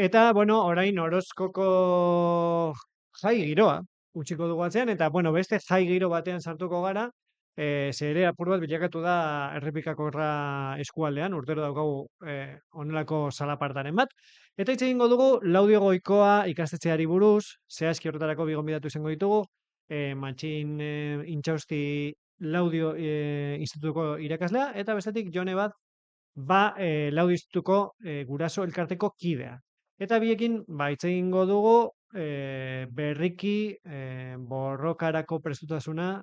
Eta, bueno, orain Orozkoko jai giroa utziko dugu atzean, eta, bueno, beste jai giro batean sartuko gara, ze ere apur bat bilakatu da errepikakorra eskualdean, urtero daukagu honelako salapartaren bat. Eta hitz egingo dugu Laudio Goikoa ikastetxeari buruz, zehazki horretarako bi gonbidatu izango ditugu, Matxin Intxausti Laudio Institutuko irakaslea, eta bestetik Jone bat, Laudio Institutuko guraso elkarteko kidea. Eta biekin, hitz egingo dugu berriki borrokarako prestutasuna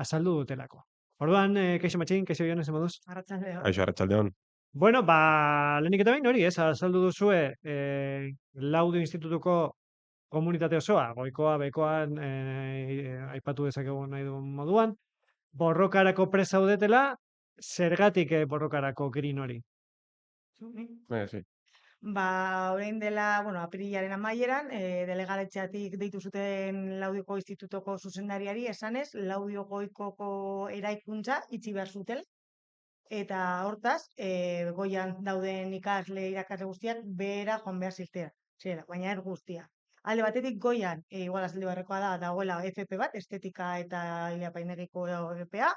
azaldu dutelako. Orduan, kaixo Matxin, kaixo Jon, esan moduz? Arratsaldeon. Kaixo, arratsaldeon. Bueno, lehenik eta behin hori, azaldu duzue Laudio Institutuko komunitate osoa, goikoa, bekoan, aipatu dezakegu nahi duen moduan, borrokarako prest zaudetela, zergatik borrokarako green hori? Sí. Orain dela, apirilaren amaieran, delegaletxeatik deitu zuten Laudioko Institutoko zuzendariari esanez, Laudio Goikoko eraikuntza itxi behar zutela. Eta hortaz, goian dauden ikasle irakasle guztiak behera joan behar zirela, baina ez guztia. Alde batetik goian, igual azaldu beharrekoa da, dagoela FP bat, estetika eta Iliapainegiko FPA,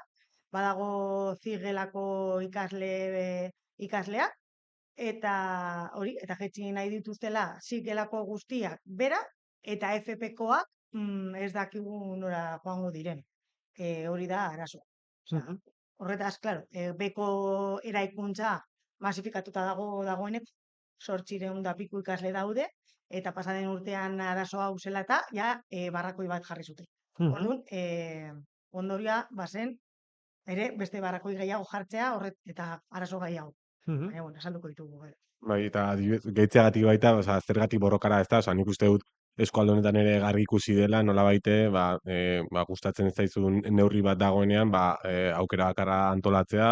badago zigelako ikaslea, eta hori, eta jetxi nahi dituztela zigelako guztiak bera, eta FP-koak ez dakigu nora joango diren. Hori da arazo. Horretaz, klaro, beko eraikuntza masifikatuta dagoenek, 800 piku ikasle daude, eta pasaden urtean arazo hau zela eta barrakoi bat jarri zuten. Orduan, ondorioa bazen, ere beste barrakoi gehiago jartzea eta arazo gehiago. Baina, esalduko ditugu. Bai, eta gehitzeagatik baita, zergatik borrokara ez da, nik uste dut eskualde honetan ere garbi ikusi dela, nolabaite, gustatzen ez zaizun neurri bat dagoenean, aukera bakarra antolatzea,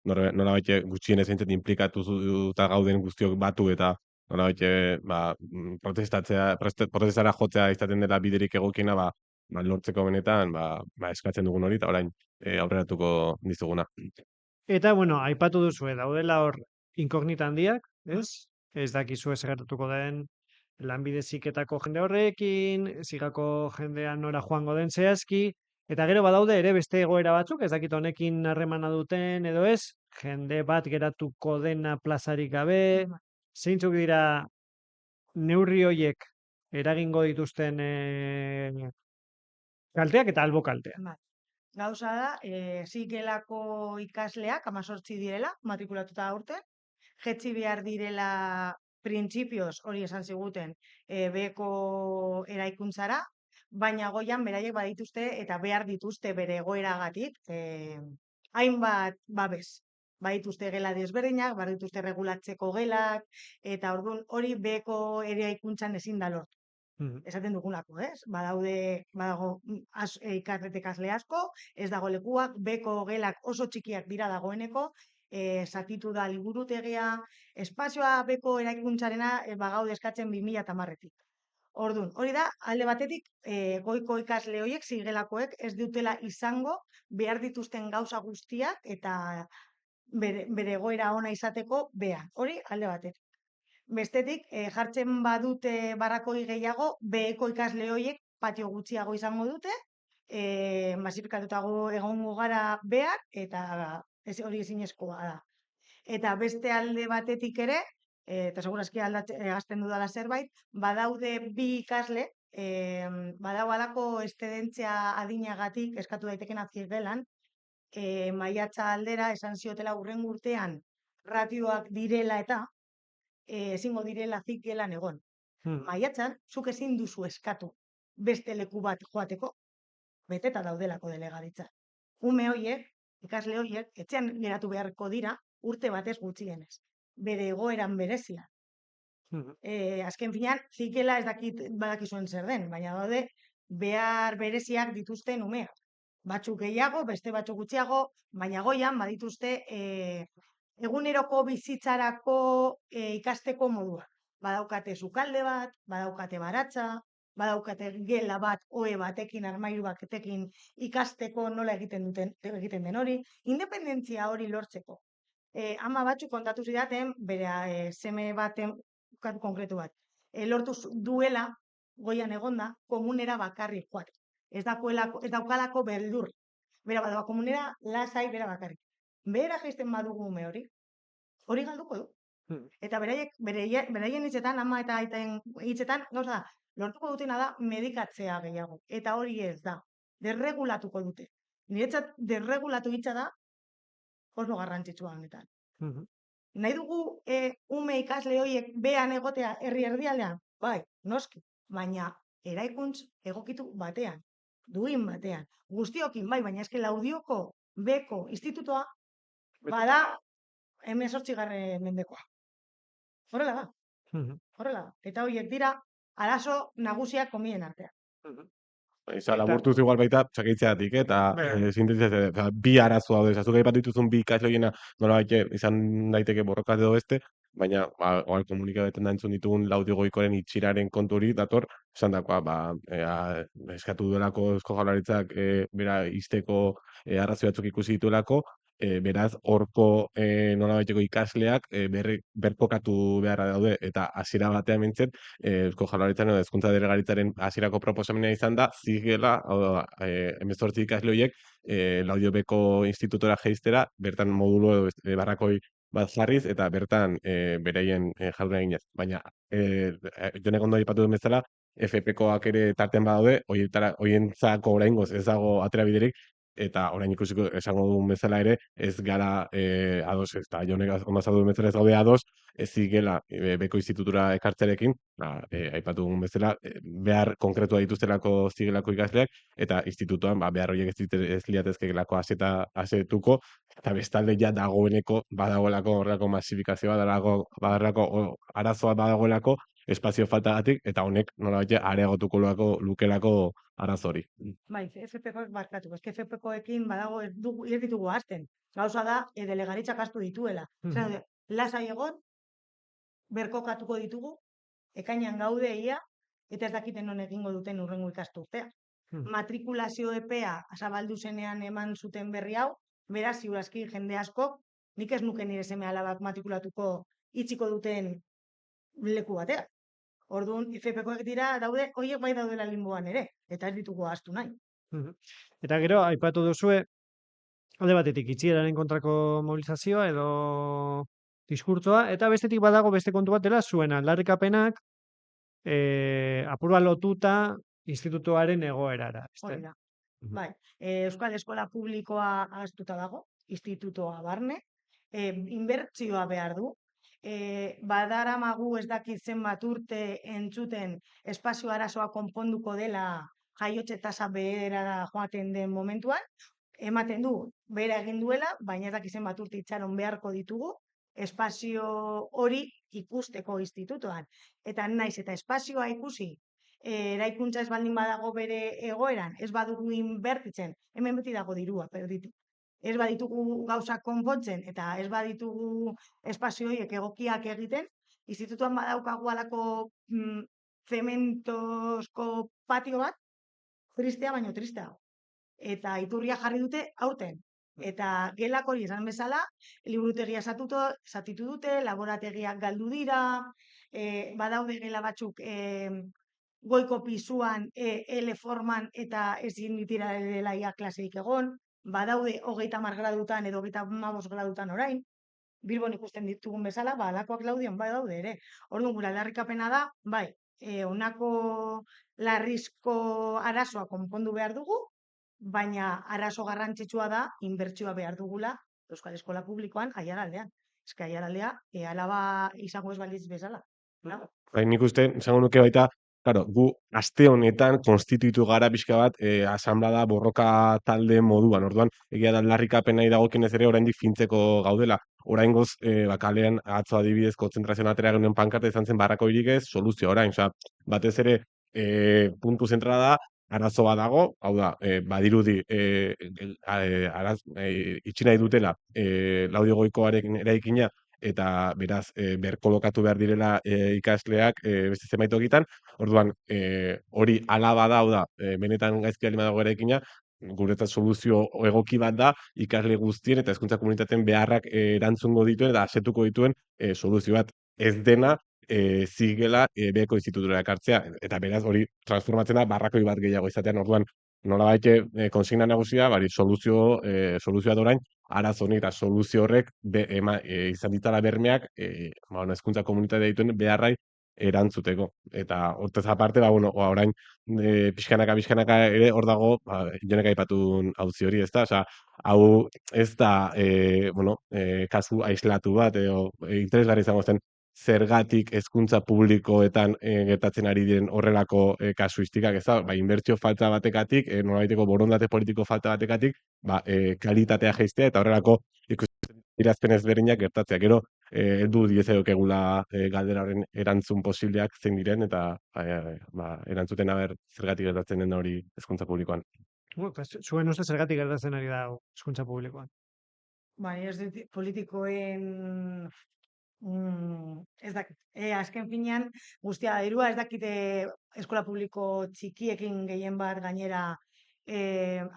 nolabaite gutxienez eintzat inplikatuta gauden guztiok batu eta nolabaite protestara jotzea izaten dela biderik egokiena, lortzeko benetan, eskatzen dugun hori, eta orain aurreratuko dizuguna. Eta, bueno, aipatu duzue, daudela hor inkognita handiak, ez? Ez dakizue gertatuko den lanbide heziketako jende horrekin, zigako jendean nora joango den zehazki, eta gero badaude ere beste egoera batzuk, ez dakit honekin harremana duten edo ez, jende bat geratuko dena plazarik gabe, zeintzuk dira neurri horiek eragingo dituzten kalteak eta albo kalteak. Gauza da, zigelako ikasleak 18 direla, matrikulatuta aurten, jetzi behar direla printzipioz hori esan ziguten beko eraikuntzara, baina goian beraiek badituzte eta behar dituzte bere egoeragatik hainbat babes. Badituzte gela desberdinak, badituzte regulatzeko gelak, eta orduan hori beko eraikuntzan ezin da lortu. Esaten dugunako, ez? Badago ikasle asko, ez dago lekuak, beko gelak oso txikiak dira dagoeneko, zatitu da liburutegia, espazioa beko eraikuntzarena bagaude eskatzen 2010-etik. Orduan, hori da, alde batetik, goiko ikasle horiek, zigelakoek, ez dutela izango behar dituzten gauza guztiak eta bere egoera ona izateko behar. Hori, alde batetik. Bestetik, jartzen badute barrakoi gehiago, beheko ikasle horiek patio gutxiago izango dute, masifikatutago egongo gara behar, eta hori ezinezkoa da. Eta beste alde batetik ere, eta segurazki gazten dudala zerbait, badaude bi ikasle, badau alako eszedentzia adinagatik, eskatu daiteken zigelan, maiatza aldera esan ziotela hurrengo urtean ratioak direla eta ezingo direla zikelan egon. Maiatzan, zuk ezin duzu eskatu beste leku bat joateko, beteta daudelako delegalitza. Ume horiek, ikasle horiek, etxean geratu beharko dira urte batez gutxienez. Bere egoeran berezia. Azken finean, zikela ez badakizuen zer den, baina daude behar bereziak dituzten umeak. Batzuk gehiago, beste batzuk gutxiago, baina goian badituzte eguneroko bizitzarako ikasteko modua. Badaukate sukalde bat, badaukate baratza, badaukate gela bat, ohe batekin, armairu batekin ikasteko nola egiten den hori, independentzia hori lortzeko. Ama batzuk kontatu zidaten, bere seme baten katu konkretu bat. Lortu duela, goian egonda, komunera bakarrik joaten. Ez daukalako beldur. Bera badoa komunera, lasai bera bakarrik. Bera jaisten badugu ume hori galduko du. Eta beraien hitzetan, ama eta aiten hitzetan, gauza da, lortuko dutena da medikatzea gehiago. Eta hori ez da. Derregulatuko dute. Niretzat derregulatu hitza da oso garrantzitsua honetan. Nahi dugu ume ikasle horiek behan egotea herri erdialdean? Bai, noski. Baina eraikuntz egokitu batean, duin batean. Guztiokin, bai, baina eske Laudioko beko institutoa bada 18. mendekoa. Horrela da. Horrela da. Eta horiek dira arazo nagusiak komien artean. Laburtuz igual baita, txakeitzeatik, eta sintetizatzea, bi arazo daude, zuk aipatu dituzun bi ikasle horiena nolabait izan daiteke borroka edo beste, baina oal komunikabetan da entzun ditugun Laudio Goikoaren itxiraren kontu hori dator, esan dakoa, eskatu duelako Eusko Jaurlaritzak bera izteko arrazoi batzuk ikusi dituelako, beraz, horko nolabaiteko ikasleak berkokatu beharra daude, eta hasiera batean mintzet, Eusko Jaurlaritzaren edo Hezkuntza Delegaritzaren hasierako proposamena izan da, zigela, 18 ikasle horiek, Laudiobeko institutora jeiztera, bertan modulo edo barrakoi bat jarriz, eta bertan beraien jarduna eginez. Baina, jonek ondo aipatu duen bezala, FP-koak ere tartean badaude, horientzako oraingoz ez dago atera biderik, eta orain ikusiko esango duen bezala ere, ez gara ados, eta jonek ondo azaldu duen bezala ez gaude ados, ez zigela beko institutura ekartzearekin, aipatu dugun bezala, behar konkretua dituztelako zigelako ikasleak, eta institutoan behar horiek ez liatezkeelako asetuko, eta bestalde ja dagoeneko badagoelako horrelako masifikazioa, badagoelako arazoa badagoelako espazio faltagatik, eta honek nolabait areagotuko lukelako arazo hori. Bai, FP-koek barkatu, eske FP-koekin badago ez ditugu hasten. Gauza da, delegaritzak astu dituela. Lasai egon, berkokatuko ditugu, ekainan gaude ia, eta ez dakiten non egingo duten hurrengo ikasturtea. Matrikulazio epea zabaldu zenean eman zuten berri hau, beraz, ziurazki jende asko, nik ez nuke nire seme alabak matrikulatuko itxiko duten leku batera. Orduan, FP-koek dira daude, horiek bai daudela limboan ere, eta ez ditugu ahaztu nahi. Eta gero, aipatu duzue, alde batetik itxieraren kontrako mobilizazioa edo diskurtsoa, eta bestetik badago beste kontu bat dela zuen aldarrikapenak apurua lotuta institutoaren egoerara. Hori da. Bai, Euskal Eskola Publikoa ahaztuta dago, institutoa barne, inbertsioa behar du, badaramagu ez dakit zenbat urte entzuten espazio arazoa konponduko dela jaiotze tasa beherara joaten den momentuan, ematen du, bera egin duela, baina ez dakit zenbat urte itxaron beharko ditugu, espazio hori ikusteko institutoan. Eta naiz eta espazioa ikusi, eraikuntza ez baldin badago bere egoeran, ez badugu inbertitzen, hemen beti dago dirua, perditu. Ez baditugu gauzak konpontzen eta ez baditugu espazioiek egokiak egiten, institutuan badaukagu alako zementozko patio bat, tristea baino tristea. Eta iturria jarri dute aurten. Eta gelak hori esan bezala, liburutegia zatitu dute, laborategiak galdu dira, badaude gela batzuk goiko pisuan, L forman eta ezin ditira dela ia klaseik egon, badaude 30 gradutan edo 35 gradutan orain, Bilbon ikusten ditugun bezala, alakoak Laudion badaude ere. Orduan gura aldarrikapena da, bai, honako larrizko arazoa konpondu behar dugu, baina arazo garrantzitsua da, inbertsioa behar dugula Euskal Eskola Publikoan Aiaraldean. Eske Aiaraldea, Alaba izango ez balitz bezala. Bai, nik uste, esango nuke baita, claro, gu aste honetan konstituitu gara pixka bat asanblada borroka talde moduan. Orduan, egia da aldarrikapenei dagokienez ere oraindik fintzeko gaudela. Oraingoz, kalean atzo adibidez kontzentrazioan atera genuen pankarta izan zen barrakoirik ez, soluzio orain, batez ere puntu zentrala da, arazo bat dago, hau da, badirudi itxi nahi dutela Laudio Goikoarekin eraikina eta beraz, berkolokatu behar direla ikasleak beste zenbait tokitan. Orduan, hori hala bada, hau da, benetan gaizki baldin badago eraikina, guretzat soluzio egoki bat da, ikasle guztien eta hezkuntza komunitateen beharrak erantzungo dituen eta asetuko dituen soluzio bat. Ez dena, zigela beheko institutura ekartzea, eta beraz hori transformatzen da barrakoi bat gehiago izatean. Orduan, nolabait konsigna nagusia, soluzioa da orain, arazo honi eta soluzio horrek izan ditala bermeak hezkuntza komunitatea dituen beharrai erantzuteko. Eta hortez aparte, orain pixkanaka ere hor dago, Jonek aipatun auzi hori, ezta? Osea, hau ez da kasu aislatu bat edo interesgarri izango zen zergatik hezkuntza publikoetan gertatzen ari diren horrelako kasuistikak, ezta? Inbertsio falta batekatik, nolabaiteko borondate politiko falta batekatik, kalitatea jaistea eta horrelako irazpen ezberdinak gertatzea. Gero, heldu diezaiokegula galdera horren erantzun posibleak zein diren eta erantzuten aber zergatik gertatzen den hori hezkuntza publikoan. Zuen uste zergatik gertatzen ari da hezkuntza publikoan. Ez dut politikoen ez dakit. Azken finean, guztia dirua ez dakite eskola publiko txikiekin gehien bat gainera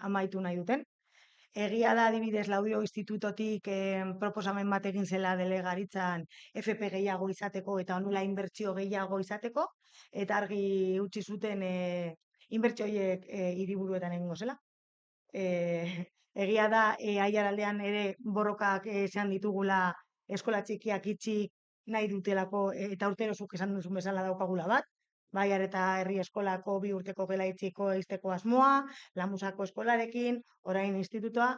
amaitu nahi duten. Egia da, adibidez, Laudio Institutotik proposamen bat egin zela delegaritzan FP gehiago izateko eta honela inbertsio gehiago izateko, eta argi utzi zuten inbertsio horiek hiriburuetan egingo zela. Egia da, Aiaraldean ere borrokak esan ditugula eskola txikiak itxi nahi dutelako eta urtero zuk esan duzun bezala daukagula bat. Baiar eta herri eskolako 2 urteko gela itxiko eizteko asmoa, Lamusako eskolarekin, orain institutoa,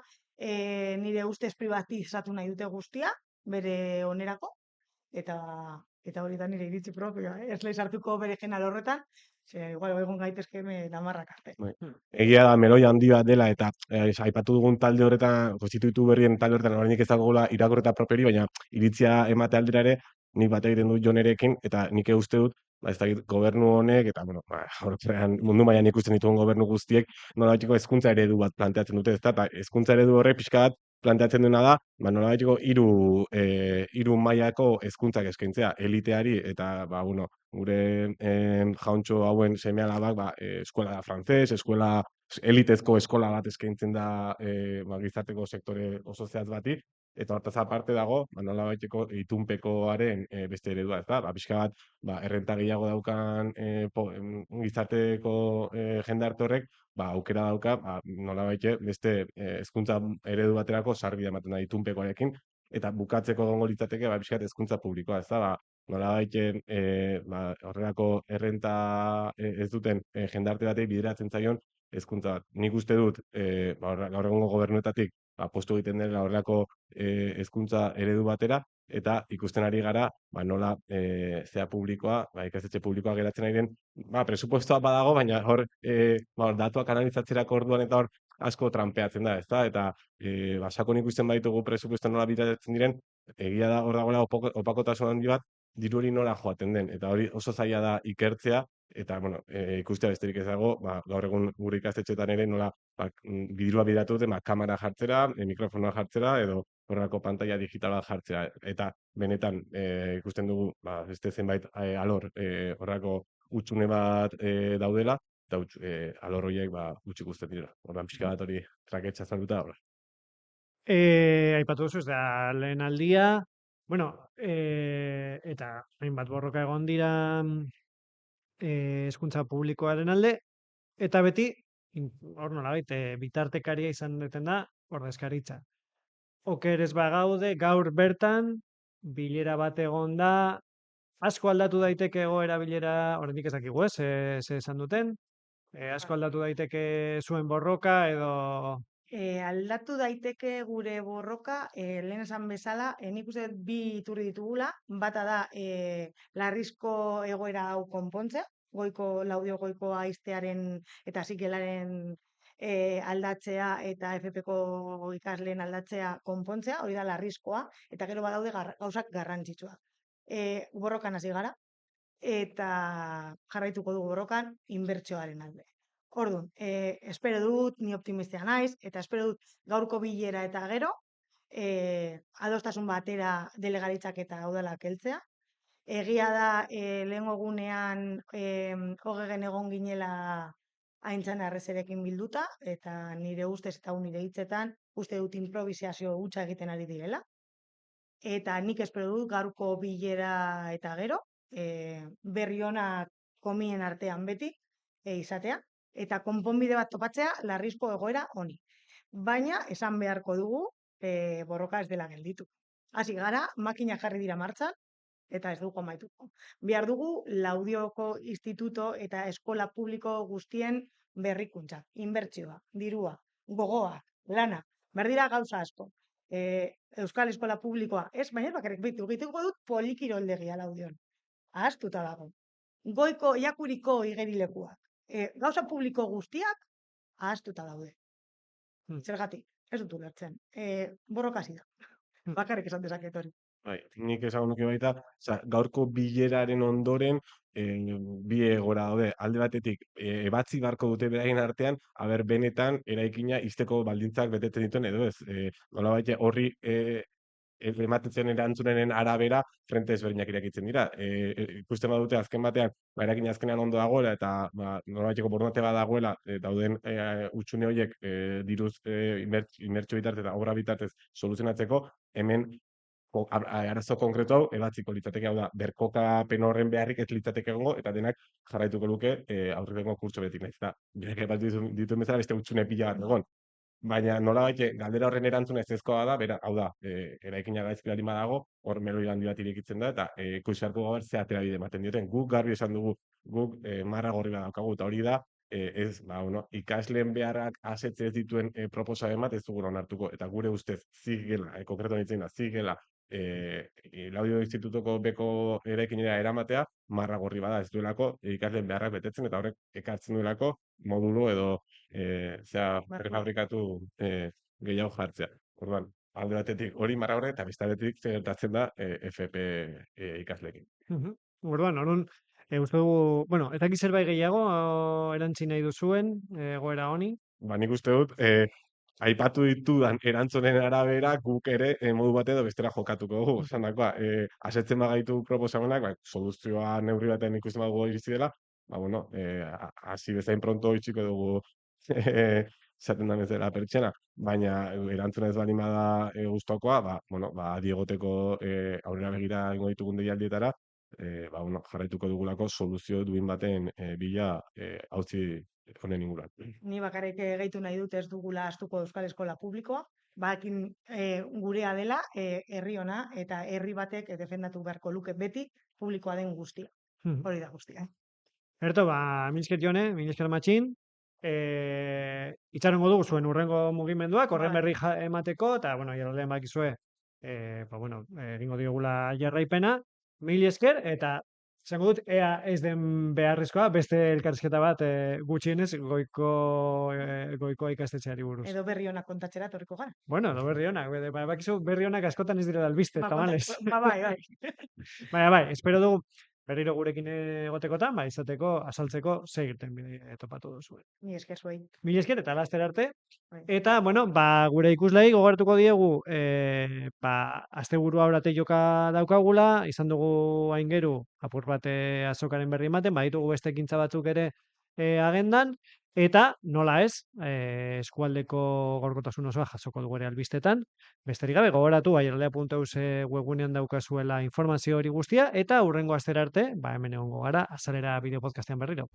nire ustez privatizatu nahi dute guztia, bere onerako, eta hori da nire iritzi propioa. Ez lehiz hartuko bere jenal horretan, igual egon gaitezke damarrak arte. Egia da, meloi handi bat dela, eta aipatu dugun talde horretan, konstituitu berrien talde horretan, oraindik ez dagoela irakurketa properi, baina iritzia emate aldera ere, nik bat egiten dut Jonerekin, eta nik uste dut, ez dakit gobernu honek, eta mundu mailan ikusten ditugun gobernu guztiek, nolabaiteko hezkuntza eredu bat planteatzen dute, ezta? Eta hezkuntza eredu horrek pixka bat planteatzen duena da, nolabaiteko hiru mailako hezkuntzak eskaintzea, eliteari eta gure jauntxo hauen seme-alabak eskola francés, elitezko eskola bat eskaintzen da gizarteko sektore oso zehatz bati, eta hortaz aparte dago, nolabaiteko itunpekoaren beste eredua, ezta? Pixka bat, errenta gehiago daukan gizarteko jendarte horrek, aukera dauka, nolabait beste hezkuntza eredu baterako sarbidea ematen da itunpekoarekin, eta bukatzeko egongo litzateke pixka bat hezkuntza publikoa, ezta? Nolabait horrelako errenta ez duten jendarte batei bideratzen zaion hezkuntza bat. Nik uste dut, gaur egungo gobernuetatik apostu egiten dela horrelako hezkuntza eredu batera, eta ikusten ari gara, nola zea publikoa, ikastetxe publikoa geratzen ari den, presupuestoa badago, baina hor datuak analizatzerako orduan eta hor asko tranpeatzen da, ezta? Eta sakon ikusten baitugu presupuesto nola bideratzen diren, egia da hor dagoela opakotasun handi bat, diru hori nola joaten den, eta hori oso zaila da ikertzea, eta ikustea besterik ez dago, gaur egun gure ikastetxeetan ere nola dirua bideratu duten kamera jartzera, mikrofonoa jartzera, edo horrelako pantalla digital bat jartzera. Eta benetan ikusten dugu beste zenbait alor horrelako hutsune bat daudela, eta alor horiek huts ikusten dira. Orduan pixka bat hori traketsa zaluta horra. Aipatu duzu, ez da lehen aldia, eta hainbat borroka egon dira hezkuntza publikoaren alde, eta beti, hor nolabait, bitartekaria izan duten da, ordezkaritza. Oker ez bagaude, gaur bertan, bilera bat egon da, asko aldatu daiteke egoera bilera, oraindik ez dakigu ez, ze esan duten, asko aldatu daiteke zuen borroka, edo... Aldatu daiteke gure borroka, lehen esan bezala, nik uste 2 iturri ditugula, bata da larrizko egoera hau konpontzea, Laudio goiko aiztearen eta zikelaren aldatzea eta FPko ikasleen aldatzea konpontzea, hori da larrizkoa, eta gero badaude gauzak garrantzitsuak. Borrokan hasi gara, eta jarraituko dugu borrokan inbertsioaren alde. Orduan, espero dut, ni optimistea naiz, eta espero dut gaurko bilera eta gero, adostasun batera delegaritzak eta udalak heltzea. Egia da, lehengo egunean hogegen egon ginela Aintzane Arrezerekin bilduta, eta nire ustez eta nire hitzetan, uste dut improvisazio hutsa egiten ari direla. Eta nik espero dut gaurko bilera eta gero, berri onak komien artean beti izatea, eta konponbide bat topatzea larrizko egoera honi. Baina, esan beharko dugu, borroka ez dela gelditu. Hasi gara, makina jarri dira martxan, eta ez dugu amaituko. Behar dugu, Laudioko instituto eta eskola publiko guztien berrikuntza, inbertsioa, dirua, gogoa, lana, behar dira gauza asko. Euskal Eskola Publikoa, ez, baina bakarrik egiteko dut polikiroldegia Laudion. Ahaztuta dago. Goiko, iakuriko igerilekuak. Gauza publiko guztiak ahaztuta daude. Zergatik, ez dut ulertzen. Borrokasi da. Bakarrik esan dezaket hori. Bai, nik esango nuke baita, gaurko bileraren ondoren bi egoera daude. Alde batetik, ebatzi beharko dute beraien artean, aber benetan eraikina ixteko baldintzak betetzen dituen edo ez. Nolabait horri ematen zen erantzunenen arabera frente ezberdinak irekitzen dira. Ikusten badute azken batean, eraikina azkenean ondo dagoela eta nolabaiteko borondate bat dagoela, dauden hutsune horiek diruz inbertsio bitartez eta obra bitartez soluzionatzeko, hemen arazo konkretu hau ebatziko litzateke, hau da, berkokapen horren beharrik ez litzateke egongo, eta denak jarraituko luke aurreko kurtso betik nahiz. Eta, berak epatu dituen bezala beste hutsune pila bat egon. Baina nolabait galdera horren erantzuna ezezkoa da, bera, hau da, eraikina gaizki baldin badago, hor meloi handi bat irekitzen da, eta ikusi hartu gaur ze atera bide ematen dioten. Guk garbi esan dugu, guk marra gorri bat daukagu, eta hori da, ez, ikasleen beharrak asetze ez dituen proposamen bat ez dugu onartuko, eta gure ustez zigela, konkretuan ditzen da, zigela, Laudio Institutuko beko eraikinera eramatea, marra gorri bada ez duelako ikasleen beharrak betetzen, eta horrek ekartzen duelako modulo edo prefabrikatu gehiago jartzea. Orduan, alde batetik hori marra horre, eta beste batetik gertatzen da FP ikasleekin. Orduan, uste dugu, bueno, eta zerbait gehiago erantzi nahi duzuen egoera honi? Ba, nik uste dut, aipatu ditudan erantzunen arabera guk ere modu bate edo bestera jokatuko dugu. Esandakoa, asetzen bagaitu proposamenak, soluzioa neurri batean ikusten badugu iritsi dela, hasi bezain pronto itxiko dugu esaten da bezala pertsona, baina erantzuna ez baldin bada gustukoa, diegoteko aurrera begira egingo ditugun deialdietara, jarraituko dugulako soluzio duin baten bila auzi honen inguruan. Ni bakarrik gehitu nahi dut ez dugula astuko Euskal Eskola Publikoa, bakin gurea dela herri ona eta herri batek defendatu beharko luke beti publikoa den guztia. Hori da guztia. Erto, mil esker Jone, mil esker Matxin. Itxarongo dugu zuen urrengo mugimenduak, horren berri emateko, eta, jarralean bakizue, egingo diogula jarraipena. Mil esker, eta esango dut, ea ez den beharrezkoa, beste elkarrizketa bat gutxienez goiko ikastetxeari buruz. Edo berri onak kontatzera torriko gara. Bueno, edo berri onak, bakizu berri onak askotan ez direla albiste, tamales. Bai. Espero dugu berriro gurekin egotekotan, izateko, azaltzeko, segirten topatu duzu. Mil esker zuei. Mil esker, eta laster arte. Eta, gure ikuslei gogoratuko diegu, asteburua orate joka daukagula, izan dugu aingeru, apur bate azokaren berri ematen, baditugu beste ekintza batzuk ere agendan, eta nola ez, eskualdeko gorkotasun osoa jasoko dugu ere albistetan. Besterik gabe, gogoratu, aiaraldea.eus webgunean daukazuela informazio hori guztia, eta hurrengo astera arte, hemen egongo gara, azalera bideo podcastean berriro.